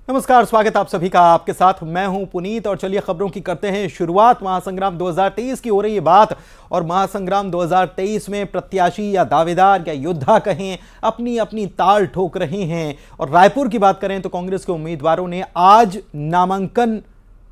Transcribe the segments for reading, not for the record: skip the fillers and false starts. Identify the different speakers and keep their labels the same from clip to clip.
Speaker 1: नमस्कार, स्वागत आप सभी का। आपके साथ मैं हूं पुनीत और चलिए खबरों की करते हैं शुरुआत। महासंग्राम 2023 की हो रही है बात और महासंग्राम 2023 में प्रत्याशी या दावेदार या योद्धा कहें अपनी अपनी ताल ठोक रहे हैं। और रायपुर की बात करें तो कांग्रेस के उम्मीदवारों ने आज नामांकन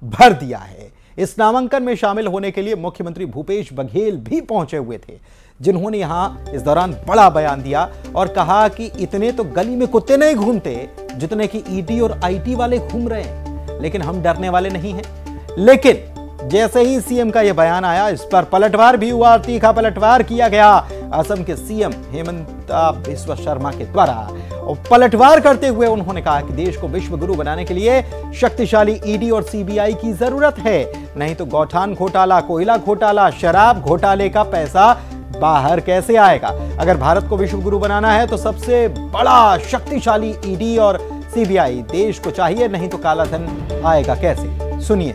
Speaker 1: भर दिया है। इस नामांकन में शामिल होने के लिए मुख्यमंत्री भूपेश बघेल भी पहुंचे हुए थे, जिन्होंने यहां इस दौरान बड़ा बयान दिया और कहा कि इतने तो गली में कुत्ते नहीं घूमते जितने कि ईडी और आईटी वाले घूम रहे हैं, लेकिन हम डरने वाले नहीं हैं। लेकिन जैसे ही सीएम का यह बयान आया, इस पर पलटवार भी हुआ, तीखा पलटवार किया गया असम के सीएम हेमंता बिस्वा शर्मा के द्वारा। और पलटवार करते हुए उन्होंने कहा कि देश को विश्व गुरु बनाने के लिए शक्तिशाली ईडी और सीबीआई की जरूरत है, नहीं तो गौठान घोटाला, कोयला घोटाला, शराब घोटाले का पैसा बाहर कैसे आएगा। अगर भारत को विश्व गुरु बनाना है तो सबसे बड़ा शक्तिशाली ईडी और सीबीआई देश को चाहिए, नहीं तो काला धन आएगा कैसे। सुनिए।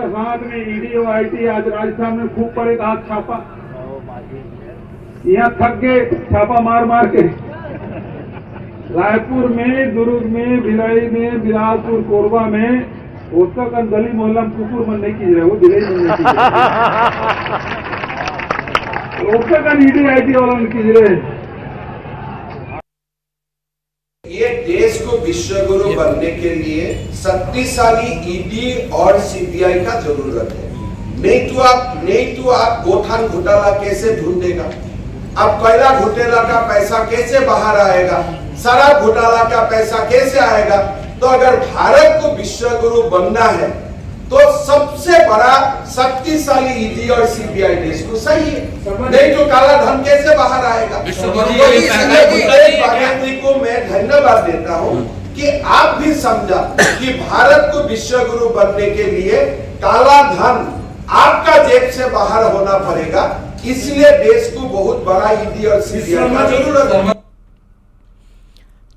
Speaker 2: साथ में ईडी और आईटी आज राजस्थान में खूब पड़ेगा हाथ छापा, यहाँ थक गए छापा मार मार के। रायपुर में, दुर्ग में, भिलाई में, बिलासपुर, कोरबा में उसका गली मोहल्ला में कुकुर मन नहीं की रहे, वो भिलाई मन नहीं की रहे, उसका ईडी आईटी वाला मन की रहे।
Speaker 3: ये देश को विश्व गुरु बनने के लिए शक्तिशाली ईडी और सीबीआई का जरूरत है। नहीं तो आप गौठान घोटाला कैसे ढूंढेगा, अब कोयला घोटाला का पैसा कैसे बाहर आएगा, शराब घोटाला का पैसा कैसे आएगा। तो अगर भारत को विश्व गुरु बनना है तो सबसे बड़ा शक्तिशाली ईडी और सीबीआई देश को सही है, नहीं तो काला धन कैसे बाहर आएगा। को मैं धन्यवाद देता हूं कि आप भी समझा कि भारत को विश्व गुरु बनने के लिए काला धन आपका जेब से बाहर होना पड़ेगा, इसलिए देश को बहुत बड़ा ईडी और सीबीआई का जरूरत है।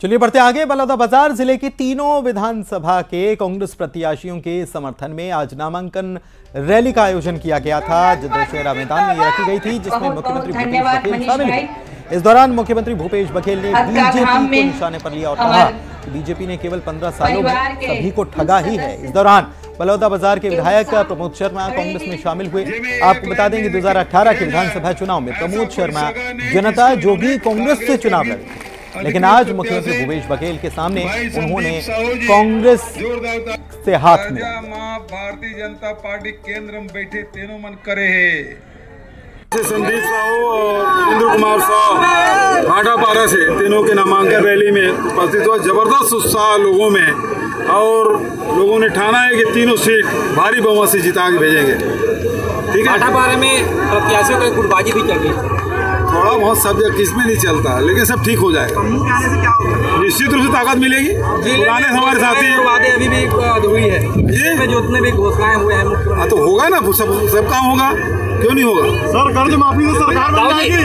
Speaker 1: चलिए बढ़ते आगे। बलौदाबाजार जिले के तीनों विधानसभा के कांग्रेस प्रत्याशियों के समर्थन में आज नामांकन रैली का आयोजन किया गया था, जो दशहरा मैदान में रखी गई थी, जिसमें मुख्यमंत्री भूपेश बघेल शामिल हुए। इस दौरान मुख्यमंत्री भूपेश बघेल ने बीजेपी को निशाने पर लिया और कहा कि बीजेपी ने केवल 15 सालों में सभी को ठगा ही है। इस दौरान बलौदाबाजार के विधायक प्रमोद शर्मा कांग्रेस में शामिल हुए। आपको बता दें कि 2018 के विधानसभा चुनाव में प्रमोद शर्मा जनता जोगी कांग्रेस से चुनाव लड़े, लेकिन आज मुख्यमंत्री भूपेश बघेल के सामने उन्होंने कांग्रेस से हाथ मिलाया।
Speaker 2: भारतीय जनता पार्टी केंद्र में बैठे तीनों मन करे है।
Speaker 4: संदीप साहू और इंद्र कुमार साहू भाटापारा से तीनों के नामांकन रैली में उपस्थित हुआ। जबरदस्त उत्साह लोगों में, और लोगों ने ठाना है कि तीनों सीट भारी बहुमत से जिता के भेजेंगे। ठीक है,
Speaker 5: भाटापारा में प्रत्याशियों की गुटबाजी भी चल रही,
Speaker 4: थोड़ा बहुत सब किसमें नहीं चलता, लेकिन सब ठीक हो जाएगा। निश्चित रूप से ताकत मिलेगी। पुराने हमारे साथी
Speaker 5: वादे अभी भी अधूरी है, ये जो उतने भी घोषणाएं हुए हैं
Speaker 4: तो होगा ना, सब काम होगा, क्यों नहीं होगा। सर कर्ज माफी तो सरकार बन जाएगी,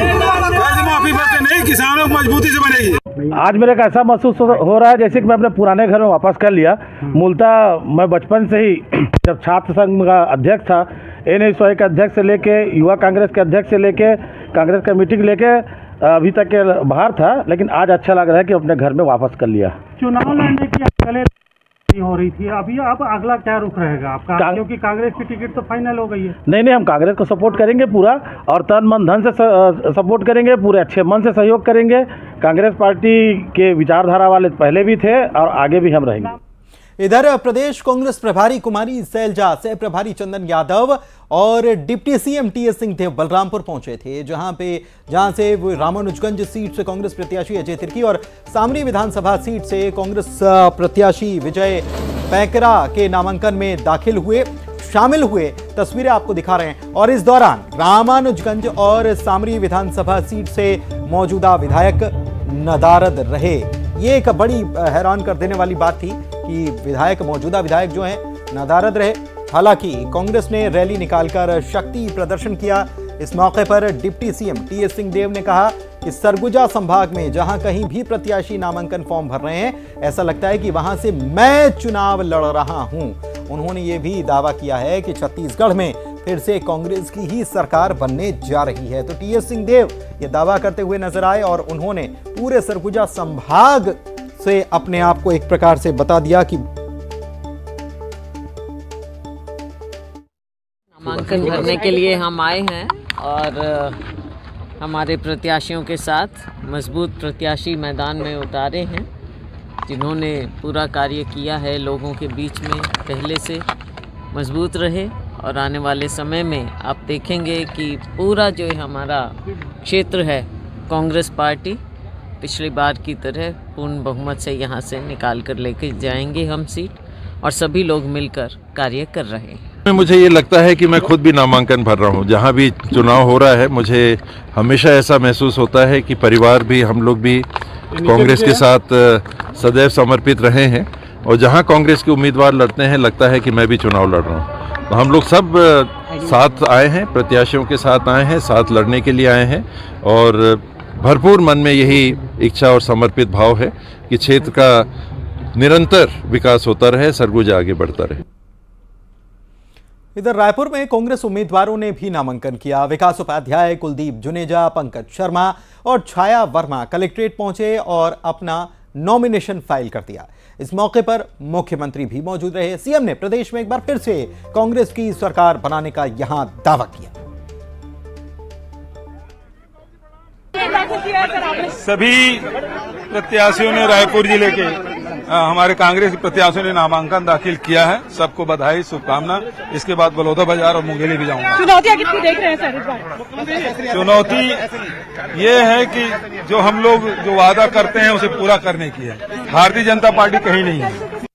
Speaker 4: कर्ज माफी पर नहीं, किसानों को मजबूती से बनेगी।
Speaker 6: आज मेरे को ऐसा महसूस हो रहा है जैसे कि मैं अपने पुराने घर में वापस कर लिया। मूलतः मैं बचपन से ही जब छात्र संघ का अध्यक्ष था, NSY के अध्यक्ष से लेके युवा कांग्रेस के अध्यक्ष से लेके कांग्रेस का मीटिंग लेके अभी तक के बाहर था, लेकिन आज अच्छा लग रहा है कि अपने घर में वापस कर लिया।
Speaker 7: चुनाव लड़ने की पहले हो रही थी, अभी अब अगला क्या रुख रहेगा आपका, क्योंकि कांग्रेस की टिकट तो फाइनल हो गई है।
Speaker 6: नहीं, हम कांग्रेस को सपोर्ट करेंगे पूरा, और तन मन धन से सपोर्ट करेंगे, पूरे अच्छे मन से सहयोग करेंगे। कांग्रेस पार्टी के विचारधारा वाले पहले भी थे और आगे भी हम रहेंगे।
Speaker 1: इधर प्रदेश कांग्रेस प्रभारी कुमारी सैलजा, सह प्रभारी चंदन यादव और deputy CM TS Singhdeo Balrampur पहुंचे थे, जहां से वो रामानुजगंज सीट से कांग्रेस प्रत्याशी अजय तिर्की और सामरी विधानसभा सीट से कांग्रेस प्रत्याशी विजय पैकरा के नामांकन में शामिल हुए। तस्वीरें आपको दिखा रहे हैं। और इस दौरान रामानुजगंज और सामरी विधानसभा सीट से मौजूदा विधायक नदारद रहे। ये एक बड़ी हैरान कर देने वाली बात थी कि मौजूदा विधायक जो हैं नदारद रहे। हालांकि कांग्रेस ने रैली निकालकर शक्ति प्रदर्शन किया। इस मौके पर डिप्टी सीएम TS सिंहदेव ने कहा कि सरगुजा संभाग में जहां कहीं भी प्रत्याशी नामांकन फॉर्म भर रहे हैं, ऐसा लगता है कि वहां से मैं चुनाव लड़ रहा हूं। उन्होंने ये भी दावा किया है कि छत्तीसगढ़ में फिर से कांग्रेस की ही सरकार बनने जा रही है। तो TS सिंहदेव ये दावा करते हुए नजर आए और उन्होंने पूरे सरगुजा संभाग से अपने आप को एक प्रकार से बता दिया कि
Speaker 8: नामांकन भरने के लिए हम आए हैं और हमारे प्रत्याशियों के साथ मजबूत प्रत्याशी मैदान में उतारे हैं, जिन्होंने पूरा कार्य किया है लोगों के बीच में, पहले से मजबूत रहे। और आने वाले समय में आप देखेंगे कि पूरा जो हमारा क्षेत्र है, कांग्रेस पार्टी पिछली बार की तरह पूर्ण बहुमत से यहाँ से निकाल कर लेके जाएंगे हम सीट, और सभी लोग मिलकर कार्य कर रहे हैं।
Speaker 9: मुझे ये लगता है कि मैं खुद भी नामांकन भर रहा हूँ। जहाँ भी चुनाव हो रहा है, मुझे हमेशा ऐसा महसूस होता है कि परिवार भी, हम लोग भी कांग्रेस के साथ सदैव समर्पित रहे हैं, और जहाँ कांग्रेस के उम्मीदवार लड़ते हैं, लगता है कि मैं भी चुनाव लड़ रहा हूँ। तो हम लोग सब साथ आए हैं, प्रत्याशियों के साथ आए हैं, साथ लड़ने के लिए आए हैं, और भरपूर मन में यही इच्छा और समर्पित भाव है कि क्षेत्र का निरंतर विकास होता रहे, सरगुजा आगे बढ़ता रहे।
Speaker 1: इधर रायपुर में कांग्रेस उम्मीदवारों ने भी नामांकन किया। विकास उपाध्याय, कुलदीप जुनेजा, पंकज शर्मा और छाया वर्मा कलेक्ट्रेट पहुंचे और अपना नॉमिनेशन फाइल कर दिया। इस मौके पर मुख्यमंत्री भी मौजूद रहे। सीएम ने प्रदेश में एक बार फिर से कांग्रेस की सरकार बनाने का यहां दावा किया।
Speaker 4: सभी प्रत्याशियों ने, रायपुर जिले के हमारे कांग्रेस प्रत्याशियों ने नामांकन दाखिल किया है। सबको बधाई, शुभकामना। इसके बाद बलौदा बाजार और मुंगेली भी जाऊंगा।
Speaker 10: चुनौतियां कितनी देख रहे हैं सर इस बार?
Speaker 4: चुनौती ये है कि जो हम लोग जो वादा करते हैं उसे पूरा करने की है। भारतीय जनता पार्टी कहीं नहीं है।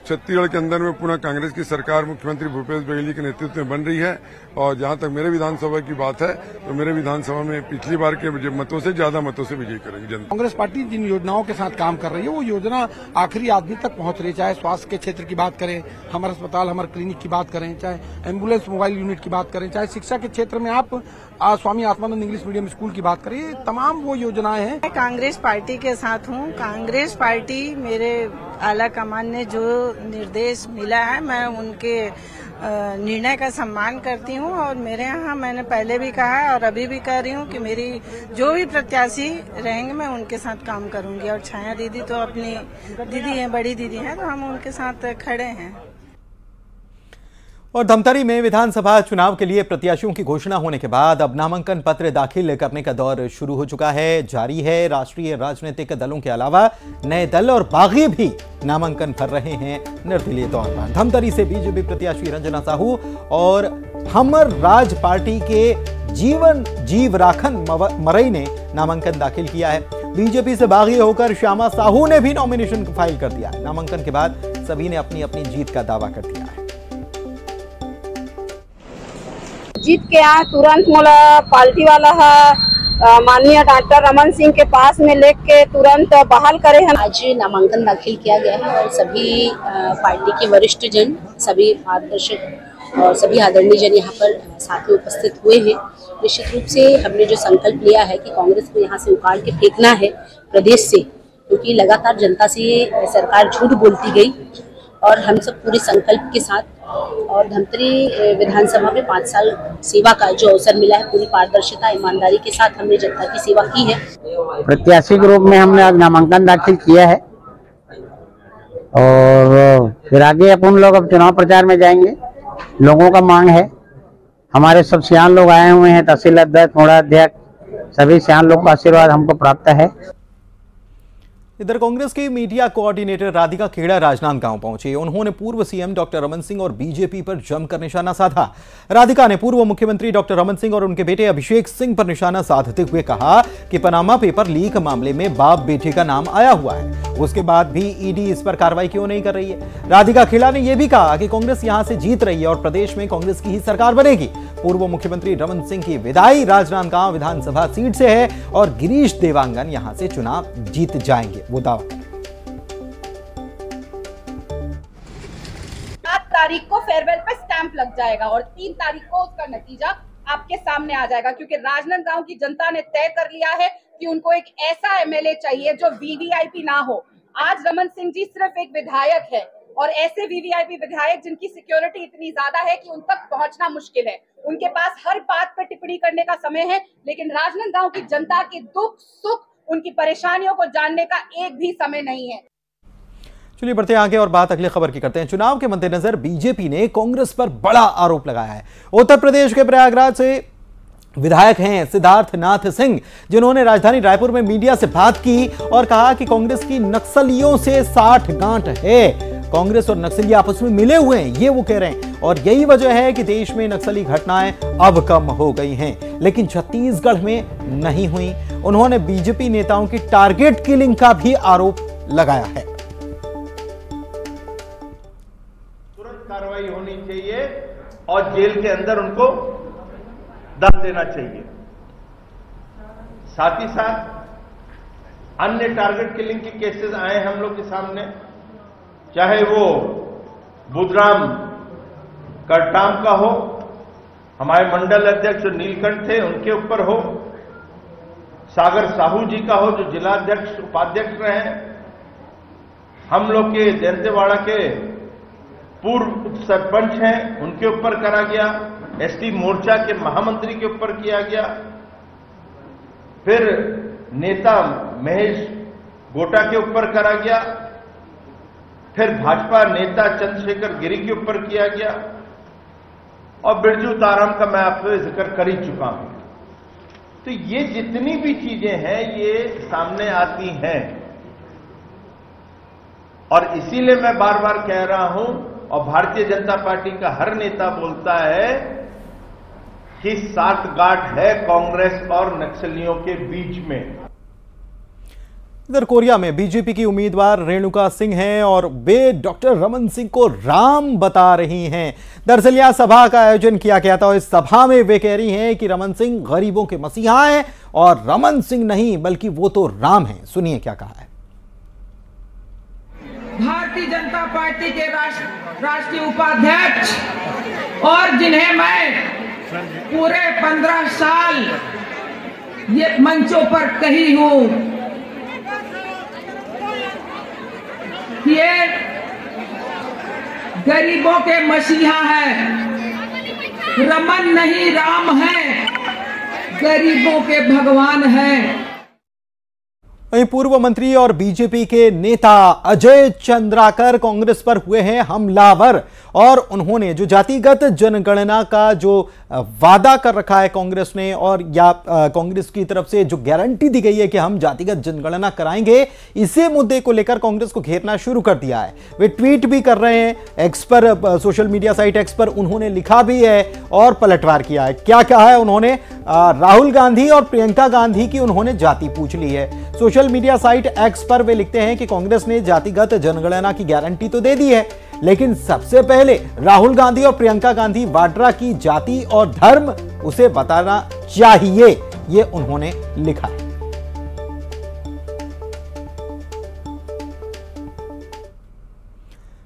Speaker 11: छत्तीसगढ़ के अंदर में पुनः कांग्रेस की सरकार मुख्यमंत्री भूपेश बघेल के नेतृत्व में बन रही है, और जहां तक मेरे विधानसभा की बात है तो मेरे विधानसभा में पिछली बार के मतों से ज्यादा मतों से विजयी करेंगे जनता।
Speaker 12: कांग्रेस पार्टी जिन योजनाओं के साथ काम कर रही है, वो योजना आखिरी आदमी तक पहुंच रही है। चाहे स्वास्थ्य के क्षेत्र की बात करें, हमारे अस्पताल, हमारे क्लिनिक की बात करें, चाहे एम्बुलेंस मोबाइल यूनिट की बात करें, चाहे शिक्षा के क्षेत्र में आप Swami Atmanand English medium school की बात करिए, तमाम वो योजनाएं हैं।
Speaker 13: मैं कांग्रेस पार्टी के साथ हूँ। कांग्रेस पार्टी, मेरे आला कमान ने जो निर्देश मिला है, मैं उनके निर्णय का सम्मान करती हूँ। और मेरे यहाँ मैंने पहले भी कहा है और अभी भी कह रही हूँ कि मेरी जो भी प्रत्याशी रहेंगे मैं उनके साथ काम करूँगी। और छाया दीदी तो अपनी दीदी है, बड़ी दीदी है, तो हम उनके साथ खड़े हैं।
Speaker 1: और धमतरी में विधानसभा चुनाव के लिए प्रत्याशियों की घोषणा होने के बाद अब नामांकन पत्र दाखिल करने का दौर शुरू हो चुका है, जारी है। राष्ट्रीय राजनीतिक दलों के अलावा नए दल और बागी भी नामांकन भर रहे हैं निर्दलीय तौर पर। धमतरी से बीजेपी प्रत्याशी रंजना साहू और हमर राज पार्टी के जीवराखन मरई ने नामांकन दाखिल किया है। बीजेपी से बागी होकर श्यामा साहू ने भी नॉमिनेशन फाइल कर दिया है। नामांकन के बाद सभी ने अपनी अपनी जीत का दावा कर दिया है।
Speaker 14: जीत के यहाँ तुरंत मोला पार्टी वाला है माननीय डॉक्टर रमन सिंह के पास में लेके तुरंत बहाल करे हैं।
Speaker 15: आज नामांकन दाखिल किया गया है और सभी पार्टी के वरिष्ठ जन, सभी मार्गदर्शक और सभी आदरणीय जन यहाँ पर साथ में उपस्थित हुए हैं। निश्चित रूप से हमने जो संकल्प लिया है कि कांग्रेस को यहाँ से उखाड़ के फेंकना है प्रदेश से, क्योंकि लगातार जनता से सरकार झूठ बोलती गई, और हम सब पूरे संकल्प के साथ और धमतरी विधानसभा में 5 साल सेवा का जो अवसर मिला है, पूरी पारदर्शिता, ईमानदारी के साथ हमने जनता की सेवा की है।
Speaker 16: प्रत्याशी के रूप में हमने आज नामांकन दाखिल किया है और फिर आगे अपन लोग अब चुनाव प्रचार में जाएंगे। लोगों का मांग है, हमारे सब सियान लोग आए हुए हैं, तहसील अध्यक्ष, मोड़ा अध्यक्ष, सभी सियान लोग का आशीर्वाद हमको प्राप्त है।
Speaker 1: इधर कांग्रेस की मीडिया कोऑर्डिनेटर राधिका खेड़ा राजनांदगांव पहुंचे। उन्होंने पूर्व सीएम डॉक्टर रमन सिंह और बीजेपी पर जमकर निशाना साधा। राधिका ने पूर्व मुख्यमंत्री डॉक्टर रमन सिंह और उनके बेटे अभिषेक सिंह पर निशाना साधते हुए कहा कि पनामा पेपर लीक मामले में बाप बेटे का नाम आया हुआ है, उसके बाद भी ईडी इस पर कार्रवाई क्यों नहीं कर रही है। राधिका खेड़ा ने यह भी कहा कि कांग्रेस यहां से जीत रही है और प्रदेश में कांग्रेस की ही सरकार बनेगी। पूर्व मुख्यमंत्री रमन सिंह की विदाई राजनांदगांव विधानसभा सीट से है और गिरीश देवांगन यहां से चुनाव जीत जाएंगे, वो दावा।
Speaker 17: 7 तारीख को फेयरवेल पे स्टैंप लग जाएगा और 3 तारीख को उसका नतीजा आपके सामने आ जाएगा, क्योंकि राजनांदगांव की जनता ने तय कर लिया है कि उनको एक ऐसा एमएलए चाहिए जो वीवीआईपी ना हो। आज रमन सिंह जी सिर्फ एक विधायक है और ऐसे वीवीआईपी विधायक जिनकी सिक्योरिटी इतनी ज्यादा है कि उन तक पहुंचना मुश्किल है। उनके पास हर बात पर टिप्पणी करने का समय है, लेकिन राजनांदगांव की जनता के दुख सुख, उनकी परेशानियों को जानने का एक भी समय नहीं है।
Speaker 1: चलिए बढ़ते हैं आगे और बात अगली खबर की करते हैं। चुनाव के मद्देनजर बीजेपी ने कांग्रेस पर बड़ा आरोप लगाया है। उत्तर प्रदेश के प्रयागराज से विधायक हैं सिद्धार्थनाथ सिंह, जिन्होंने राजधानी रायपुर में मीडिया से बात की और कहा कि कांग्रेस की नक्सलियों से साठ गांठ है। कांग्रेस और नक्सली आपस में मिले हुए हैं, ये वो कह रहे हैं, और यही वजह है कि देश में नक्सली घटनाएं अब कम हो गई हैं, लेकिन छत्तीसगढ़ में नहीं हुई। उन्होंने बीजेपी नेताओं की टारगेट किलिंग का भी आरोप लगाया है।
Speaker 18: तुरंत कार्रवाई होनी चाहिए और जेल के अंदर उनको दंड देना चाहिए। साथ ही साथ अन्य टारगेट किलिंग के केसेस आए हम लोग के सामने, चाहे वो बुधराम करटाम का हो, हमारे मंडल अध्यक्ष जो नीलकंठ थे उनके ऊपर हो, सागर साहू जी का हो जो जिलाध्यक्ष उपाध्यक्ष रहे, हम लोग के दंतेवाड़ा के पूर्व सरपंच हैं उनके ऊपर करा गया, एसटी मोर्चा के महामंत्री के ऊपर किया गया, फिर नेता महेश गोटा के ऊपर करा गया, फिर भाजपा नेता चंद्रशेखर गिरी के ऊपर किया गया, और बिरजू ताराम का मैं आपसे जिक्र कर ही चुका हूं। तो ये जितनी भी चीजें हैं ये सामने आती हैं, और इसीलिए मैं बार बार कह रहा हूं और भारतीय जनता पार्टी का हर नेता बोलता है कि साठगांठ है कांग्रेस और नक्सलियों के बीच में।
Speaker 1: इधर कोरिया में बीजेपी की उम्मीदवार रेणुका सिंह हैं और वे डॉक्टर रमन सिंह को राम बता रही हैं। दरअसल यह सभा का आयोजन किया गया था और इस सभा में वे कह रही हैं कि रमन सिंह गरीबों के मसीहा हैं और रमन सिंह नहीं बल्कि वो तो राम हैं। सुनिए क्या कहा है।
Speaker 19: भारतीय जनता पार्टी के राष्ट्रीय उपाध्यक्ष और जिन्हें मैं पूरे 15 साल ये मंचों पर कही हूं, ये गरीबों के मसीहा है, रमन नहीं राम है, गरीबों के भगवान है।
Speaker 1: वहीं पूर्व मंत्री और बीजेपी के नेता अजय चंद्राकर कांग्रेस पर हुए हैं हमलावर और उन्होंने जो जातिगत जनगणना का जो वादा कर रखा है कांग्रेस ने, और या कांग्रेस की तरफ से जो गारंटी दी गई है कि हम जातिगत जनगणना कराएंगे, इसी मुद्दे को लेकर कांग्रेस को घेरना शुरू कर दिया है। वे ट्वीट भी कर रहे हैं, एक्स पर, सोशल मीडिया साइट एक्स पर उन्होंने लिखा भी है और पलटवार किया है। क्या कहा है उन्होंने? राहुल गांधी और प्रियंका गांधी की उन्होंने जाति पूछ ली है। सोशल मीडिया साइट एक्स पर वे लिखते हैं कि कांग्रेस ने जातिगत जनगणना की गारंटी तो दे दी है, लेकिन सबसे पहले राहुल गांधी और प्रियंका गांधी वाड्रा की जाति और धर्म उसे बताना चाहिए, ये उन्होंने लिखा है।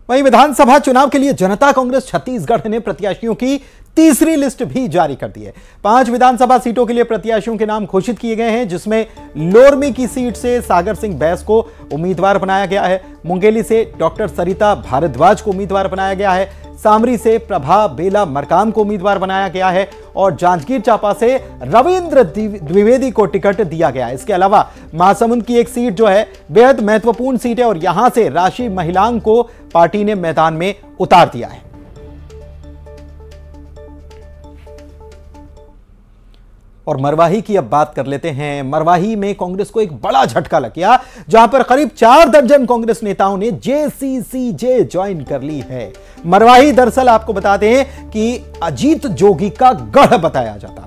Speaker 1: वहीं विधानसभा चुनाव के लिए जनता कांग्रेस छत्तीसगढ़ ने प्रत्याशियों की तीसरी लिस्ट भी जारी कर दी है। 5 विधानसभा सीटों के लिए प्रत्याशियों के नाम घोषित किए गए हैं, जिसमें लोरमी की सीट से सागर सिंह बैस को उम्मीदवार बनाया गया है, मुंगेली से डॉक्टर सरिता भारद्वाज को उम्मीदवार बनाया गया है, सामरी से प्रभा बेला मरकाम को उम्मीदवार बनाया गया है और जांजगीर चांपा से रविंद्र द्विवेदी को टिकट दिया गया है। इसके अलावा महासमुंद की एक सीट जो है बेहद महत्वपूर्ण सीट है और यहां से राशि महिलांग को पार्टी ने मैदान में उतार दिया है। और मरवाही की अब बात कर लेते हैं। मरवाही में कांग्रेस को एक बड़ा झटका लग गया, जहां पर करीब 4 दर्जन कांग्रेस नेताओं ने जेसीसीजे ज्वाइन कर ली है। मरवाही दरअसल आपको बता दें कि अजीत जोगी का गढ़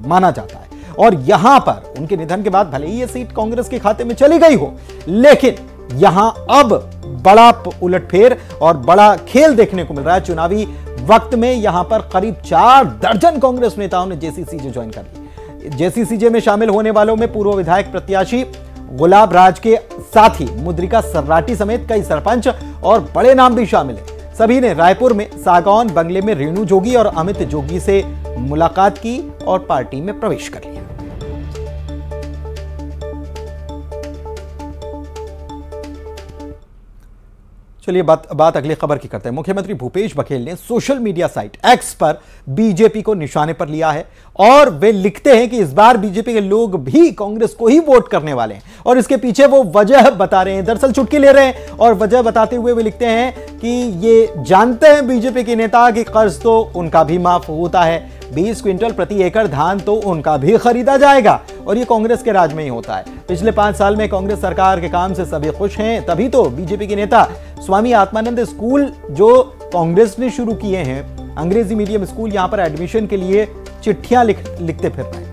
Speaker 1: माना जाता है और यहां पर उनके निधन के बाद भले ही यह सीट कांग्रेस के खाते में चली गई हो, लेकिन यहां अब बड़ा उलटफेर और बड़ा खेल देखने को मिल रहा है। चुनावी वक्त में यहां पर करीब 4 दर्जन कांग्रेस नेताओं ने जेसीसीजे ज्वाइन कर ली। जेसीसीजे में शामिल होने वालों में पूर्व विधायक प्रत्याशी गुलाब राज के साथ ही मुद्रिका सर्राटी समेत कई सरपंच और बड़े नाम भी शामिल हैं। सभी ने रायपुर में सागौन बंगले में रेणु जोगी और अमित जोगी से मुलाकात की और पार्टी में प्रवेश कर लिया। चलिए बात अगली खबर की करते हैं। मुख्यमंत्री भूपेश बघेल ने सोशल मीडिया साइट एक्स पर बीजेपी को निशाने पर लिया है और वे लिखते हैं कि इस बार बीजेपी के लोग भी कांग्रेस को ही वोट करने वाले हैं और इसके पीछे वो वजह बता रहे हैं, दरअसल चुटकी ले रहे हैं और वजह बताते हुए वे लिखते हैं कि ये जानते हैं बीजेपी के नेता कि कर्ज तो उनका भी माफ होता है, 20 क्विंटल प्रति एकड़ धान तो उनका भी खरीदा जाएगा और ये कांग्रेस के राज में ही होता है। पिछले 5 साल में कांग्रेस सरकार के काम से सभी खुश हैं, तभी तो बीजेपी के नेता स्वामी आत्मानंद स्कूल जो कांग्रेस ने शुरू किए हैं, अंग्रेजी मीडियम स्कूल, यहां पर एडमिशन के लिए चिट्ठियां लिखते फिर रहे हैं।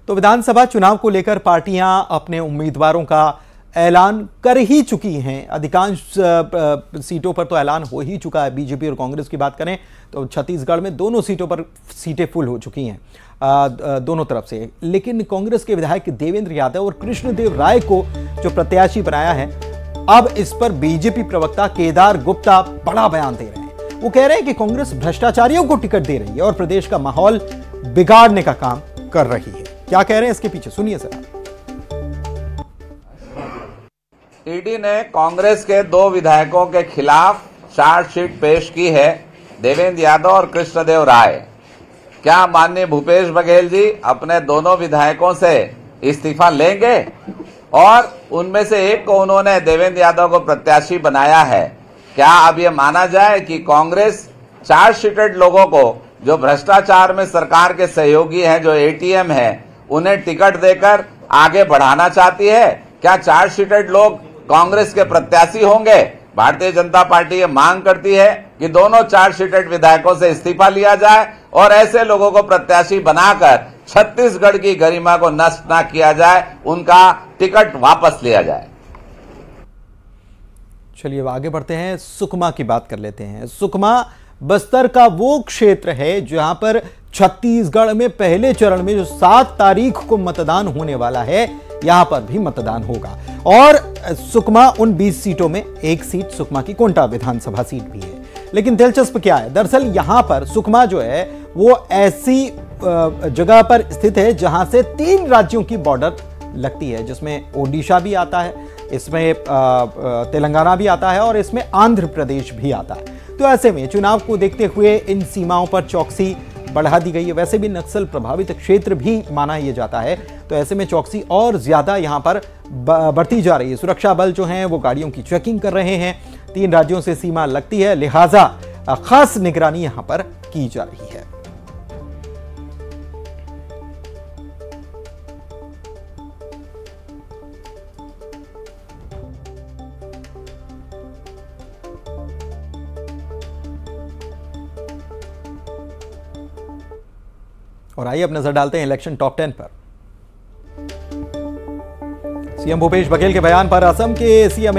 Speaker 1: तो विधानसभा चुनाव को लेकर पार्टियां अपने उम्मीदवारों का ऐलान कर ही चुकी हैं। अधिकांश सीटों पर तो ऐलान हो ही चुका है। बीजेपी और कांग्रेस की बात करें तो छत्तीसगढ़ में दोनों सीटों पर सीटें फुल हो चुकी हैं दोनों तरफ से, लेकिन कांग्रेस के विधायक देवेंद्र यादव और कृष्णदेव राय को जो प्रत्याशी बनाया है, अब इस पर बीजेपी प्रवक्ता केदार गुप्ता बड़ा बयान दे रहे हैं। वो कह रहे हैं कि कांग्रेस भ्रष्टाचारियों को टिकट दे रही है और प्रदेश का माहौल बिगाड़ने का काम कर रही है। क्या कह रहे हैं इसके पीछे, सुनिए सर।
Speaker 20: ईडी ने कांग्रेस के 2 विधायकों के खिलाफ चार्जशीट पेश की है, देवेंद्र यादव और कृष्णदेव राय। क्या माननीय भूपेश बघेल जी अपने दोनों विधायकों से इस्तीफा लेंगे और उनमें से एक को उन्होंने देवेंद्र यादव को प्रत्याशी बनाया है? क्या अब ये माना जाए कि कांग्रेस चार्जशीटेड लोगों को जो भ्रष्टाचार में सरकार के सहयोगी हैं, जो एटीएम है, उन्हें टिकट देकर आगे बढ़ाना चाहती है? क्या चार्जशीटेड लोग कांग्रेस के प्रत्याशी होंगे? भारतीय जनता पार्टी ये मांग करती है कि दोनों चार्जशीटेड विधायकों से इस्तीफा लिया जाए और ऐसे लोगों को प्रत्याशी बनाकर छत्तीसगढ़ की गरिमा को नष्ट न किया जाए, उनका टिकट वापस लिया जाए।
Speaker 1: चलिए आगे बढ़ते हैं, सुकमा की बात कर लेते हैं। सुकमा बस्तर का वो क्षेत्र है जहां पर छत्तीसगढ़ में पहले चरण में जो 7 तारीख को मतदान होने वाला है, यहां पर भी मतदान होगा और सुकमा उन 20 सीटों में एक सीट सुकमा की कोंटा विधानसभा सीट भी है। लेकिन दिलचस्प क्या है, दरअसल यहां पर सुकमा जो है वो ऐसी जगह पर स्थित है जहां से 3 राज्यों की बॉर्डर लगती है, जिसमें ओडिशा भी आता है, इसमें तेलंगाना भी आता है और इसमें आंध्र प्रदेश भी आता है। तो ऐसे में चुनाव को देखते हुए इन सीमाओं पर चौकसी बढ़ा दी गई है। वैसे भी नक्सल प्रभावित क्षेत्र भी माना यह जाता है, तो ऐसे में चौकसी और ज्यादा यहां पर बढ़ती जा रही है। सुरक्षा बल जो हैं वो गाड़ियों की चेकिंग कर रहे हैं। 3 राज्यों से सीमा लगती है, लिहाजा खास निगरानी यहां पर की जा रही है। और आइए अब नजर डालते हैं इलेक्शन टॉप 10 पर। सीएम भूपेश बघेल के बयान पर असम के सीएम